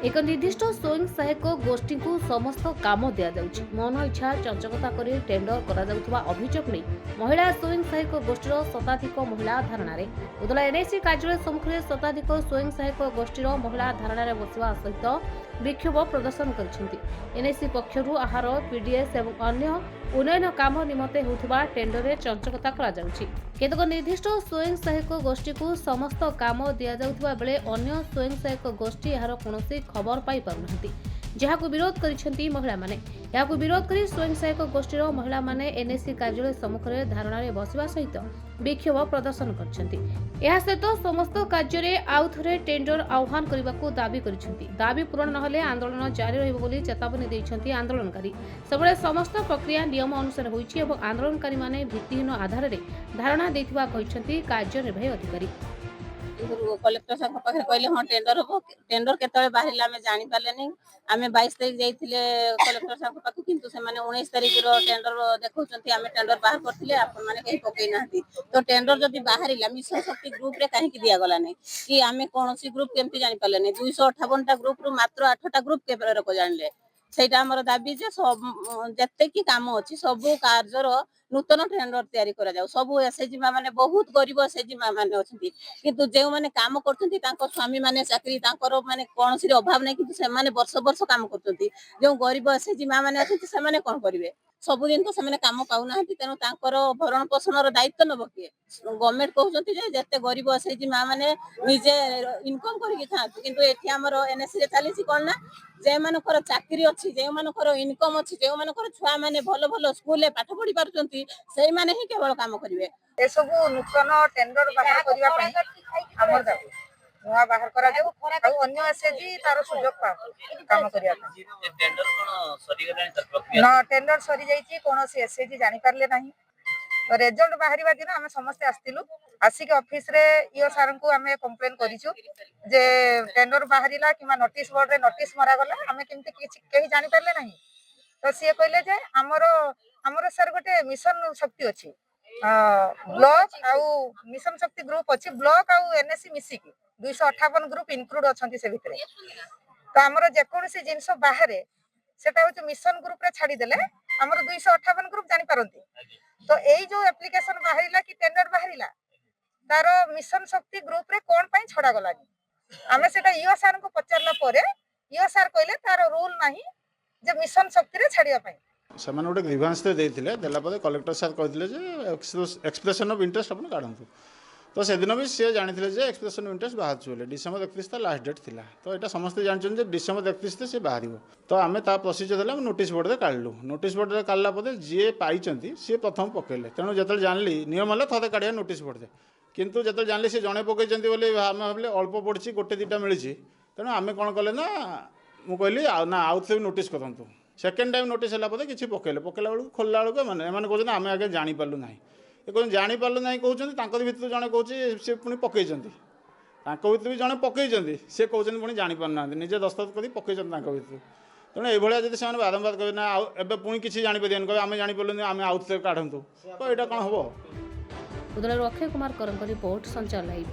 एक निर्दिष्ट स्वयं सहायक गोष्ठी को समस्त काम दि जाउछि। मन इच्छा चंचकता करी टेंडर करा जाउथबा अभियोग नै महिला स्वयं सहायक गोष्ठीर शताधिक महिला धारणारे उदला एनएससी कार्यालय सम्मुखें शताधिक स्वयं सहायक गोष्ठीर महिला धारणारे बसिबा सहित विक्षोभ प्रदर्शन करिसेंति। एनएससी पक्षरु आहार पीडीएस एवं अन्य उन्नयन काम निमते होउथबा टेंडर चंचकता करा जाउछि। केतक निर्दिष्ट स्वयं सहायक गोष्ठी को समस्त काम दि जाउथबा बेले अन्य स्वयं सहायक गोष्ठी यार कोनोसी खबर पाई पारुनाहांती, जहाको विरोध करिसेंती महिला माने। याको विरोध करी स्वयं सहायक गोष्ठीर महिला माने एनएससी कार्यालय सम्मुखरे धारणारे बसिबा सहित विक्षोभ प्रदर्शन करिसेंती। एहा सहित समस्त कार्य आउ थरे टेंडर आह्वान करबाकू दाबी करिसेंती। दाबी पूरण नहले आंदोलन जारी रहिबो बोली चेतावनी दैछंती आंदोलनकारी। सबले समस्त प्रक्रिया नियम अनुसार होईछि एवं आंदोलनकारी माने भित्तिहीन आधार रे धारणा दैथिबा कहिसेंती कार्यनिर्वाही अधिकारी। कलेक्टर साहब पाखे कहले हाँ टेंडर हम टेंडर केतले बाहर आम जानी पारे नहीं। आम 22 तारीख जाइए कलेक्टर साहब पाख किंतु से 19 तारीख टेंडर देखुंत आम टेंडर बाहर करते आपण मैंने कहीं पकई ना। तो टेंडर जब बाहर मिशन शक्ति ग्रुप रे कहीं दिगला नहीं कि आम कौन ग्रुप केमती जानी पारे नहीं। 258टा ग्रुप रु मात्र 8टा ग्रुप के जानिले सेटा हमर दाबी जे सब जत्ते की काम अछि सब कार्यर नूतन टेंडर तैयारी करा जाऊ। सब एसएचजी माने बहुत गरीब एसएचजी माने अछंती किंतु जे माने काम करथंती तांको स्वामी माने चाकरी तांकर माने कोनसी अभाव नै किंतु से माने वर्ष वर्ष काम करथंती। जो गरीब एसएचजी माने अछंती से माने कोन करिवे सब दिन तो से माने काम पाउ नाहंती। तेनु तांकर भरण पोषणर दायित्व नब किए गवर्नमेंट कहउछंती जे जत्ते गरीब एसएचजी माने निजे इनकम करिक थांतु किंतु एठी हमर एनएससी रे चालीसी कोन ना जे मानकर चाकरी अछि जे मानकर इनकम अछि जे मानकर छुआ माने भलो भलो स्कूल रे पाठ पढी पारुचंती सेही माने ही केवल काम करिवे। ए सब नूतन टेंडर बाहर करिवा पई हमर दाबी नुआ बाहर करा जाऊ आ अन्य एसएचजी तार सुजोग पा काम करिया पई। टेंडर कोन सरी गलानी तर प्रक्रिया न टेंडर सरी जाईची कोनोसी एसएचजी जानि पारले नाही। तो रिजल्ट बाहरिबा दिन हम समस्त आस्तिलु आसिक ऑफिस रे ईओ सर को हमें कंप्लेन करिछु जे टेंडर बाहरिला किमा नोटिस बोर्ड रे नोटिस मरा गला हमें केमती किछि केही जानि पारले नाही। तो से कहले जे हमरो सर गोटे मिशन शक्ति अछि ब्लॉक आउ मिशन शक्ति ग्रुप अछि ब्लॉक आउ एनएससी मिसी की 258 ग्रुप इनक्लूड अछंती से भितरे। तो हमरो जे कोनसी जिंस बाहरे सेटा होय मिशन ग्रुप रे छाडी देले हमरो 258 ग्रुप जानि पारंती। तो एई जो एप्लीकेशन बाहरिला कि टेंडर बाहरिला तारो मिशन शक्ति ग्रुप रे कोन पई छडा गलानी हमें सेटा ईओ सर को पचारला परे ईओ सर कहले तारो रूल नाही जे मिशन शक्ति रे छाडिया पई। ସେମାନେ ଗୋଟେ ଗ୍ରିଭାନ୍ସ ଦେଇଥିଲେ ଦେଲା ପରେ କଲେକ୍ଟର ସାର୍ କହିଥିଲେ ଯେ ଏକ୍ସପ୍ରେସନ୍ ଅଫ୍ ଇଣ୍ଟରେଷ୍ଟ ଆପଣ କାଢ଼ନ୍ତୁ। ତ ସେଦିନ ବି ସିଏ ଜାଣିଥିଲେ ଯେ ଏକ୍ସପ୍ରେସନ୍ ଅଫ୍ ଇଣ୍ଟରେଷ୍ଟ ବାହାରୁଛି ବୋଲି। ଡିସେମ୍ବର 31 ତା ଲାଷ୍ଟ ଡେଟ୍ ଥିଲା। ତ ଏଇଟା ସମସ୍ତେ ଜାଣିଛନ୍ତି ଯେ ଡିସେମ୍ବର 31 ସେ ବାହାରିବ। ତ ଆମେ ତା ପ୍ରୋସିଜର ହେଲା ଆମେ ନୋଟିସ୍ ବୋର୍ଡ଼ରେ କାଢ଼ିଲୁ। ନୋଟିସ୍ ବୋର୍ଡ଼ରେ କାଢ଼ିଲା ପରେ ଯିଏ ପାଇଛନ୍ତି ସିଏ ପ୍ରଥମ ପକେଇଲେ। ତେଣୁ ଯେତେବେଳେ ଜାଣିଲି ନିୟମ ହେଲା ଥରେ କାଢ଼ିବା ନୋଟିସ୍ ବୋର୍ଡ଼ରେ କିନ୍ତୁ ଯେତେବେଳେ ଜାଣିଲି ସେ ଜଣେ ପକେଇଛନ୍ତି ବୋଲି ଆମେ ଭାବିଲେ ଅଳ୍ପ ପଡ଼ିଛି ଗୋଟେ ଦୁଇଟା ମିଳିଛି। ତେଣୁ ଆମେ କ'ଣ କଲେ ନା ମୁଁ କହିଲି ନା ଆଉ ଥରେ ନୋଟିସ୍ କରନ୍ତୁ। सेकेंड टाइम नोटिस है किसी पकड़े पकड़ा बेलू खोलला बेलू मैंने एम कहते आम आगे जापारू ना ये कहते जापारू ना कहते भर जड़े कौन सी पुणी पकई भर भी जड़े पकई सी कहते पुणी जापार ना निजे दस्तखत कर पकई भर तेणु ये जब से बारंबार कहे ना एवं पुणी किसी जापर कहे आम जापारू आम आउ थे काढ़ु तो यहाँ कौन हम। अक्षय कुमार रिपोर्ट संचार लाइव।